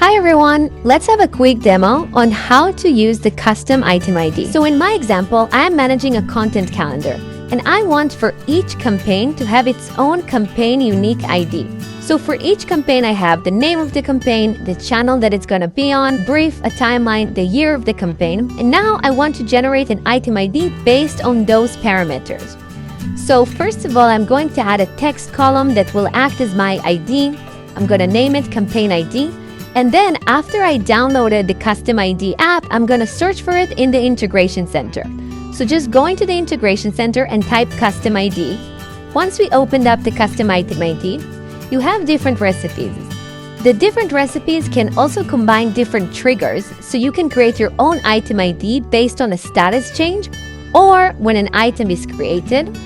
Hi everyone, let's have a quick demo on how to use the custom item ID. So in my example, I am managing a content calendar and I want for each campaign to have its own campaign unique ID. So for each campaign, I have the name of the campaign, the channel that it's going to be on, brief, a timeline, the year of the campaign, and now I want to generate an item ID based on those parameters. So first of all, I'm going to add a text column that will act as my ID. I'm going to name it Campaign ID. And then after I downloaded the Custom ID app, I'm going to search for it in the Integration Center. So just go into the Integration Center and type Custom ID. Once we opened up the Custom Item ID, you have different recipes. The different recipes can also combine different triggers, so you can create your own item ID based on a status change or when an item is created.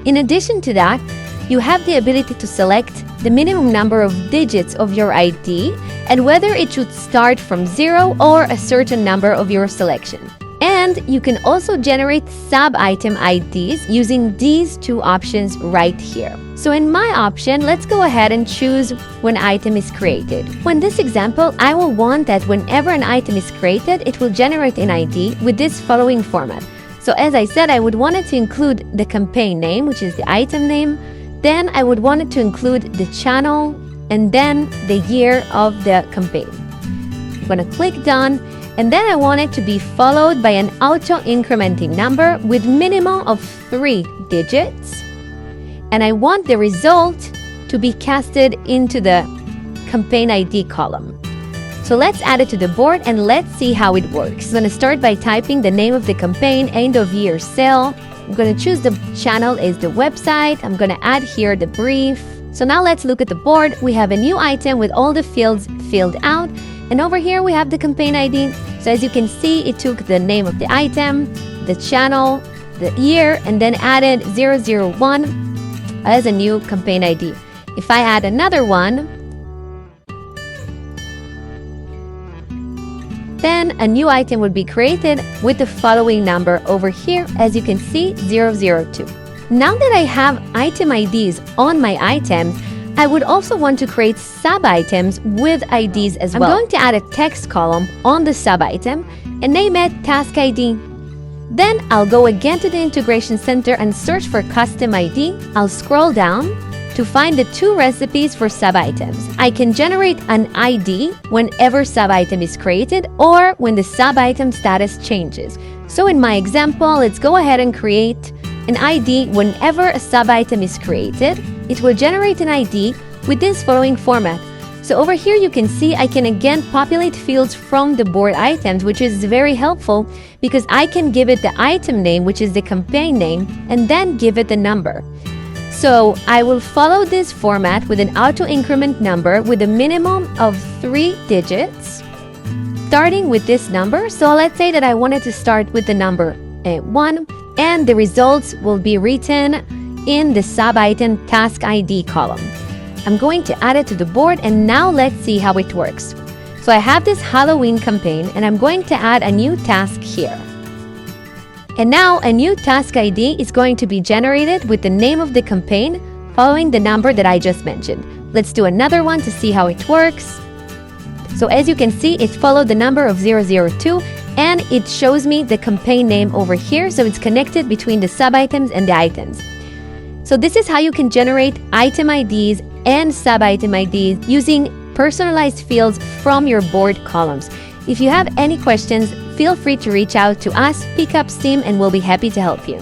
In addition to that, you have the ability to select the minimum number of digits of your ID and whether it should start from 0 or a certain number of your selection. And you can also generate sub-item IDs using these two options right here. So in my option, let's go ahead and choose when item is created. In this example, I will want that whenever an item is created, it will generate an ID with this following format. So as I said, I would want it to include the campaign name, which is the item name. Then I would want it to include the channel and then the year of the campaign. I'm going to click done, and then I want it to be followed by an auto-incrementing number with minimum of 3 digits. And I want the result to be casted into the campaign ID column. So let's add it to the board and let's see how it works. I'm going to start by typing the name of the campaign, end of year sale. I'm going to choose the channel as the website. I'm going to add here the brief. So now let's look at the board. We have a new item with all the fields filled out. And over here we have the campaign ID. So as you can see, it took the name of the item, the channel, the year, and then added 001 as a new campaign ID. If I add another one, then a new item would be created with the following number over here, as you can see, 002. Now that I have item IDs on my items, I would also want to create sub-items with IDs as well. I'm going to add a text column on the sub-item and name it Task ID. Then I'll go again to the Integration Center and search for Custom ID. I'll scroll down to find the 2 recipes for sub-items. I can generate an ID whenever sub-item is created or when the sub-item status changes. So in my example, let's go ahead and create an ID whenever a sub-item is created. It will generate an ID with this following format. So over here you can see I can again populate fields from the board items, which is very helpful because I can give it the item name, which is the campaign name, and then give it the number. So I will follow this format with an auto-increment number with a minimum of 3 digits, starting with this number. So let's say that I wanted to start with the number 1, and the results will be written in the sub-item Task ID column. I'm going to add it to the board, and now let's see how it works. So I have this Halloween campaign, and I'm going to add a new task here. And now a new task ID is going to be generated with the name of the campaign following the number that I just mentioned. Let's do another one to see how it works. So as you can see, it followed the number of 002 and it shows me the campaign name over here. So it's connected between the sub-items and the items. So this is how you can generate item IDs and sub-item IDs using personalized fields from your board columns. If you have any questions, feel free to reach out to us, Pickups team, and we'll be happy to help you.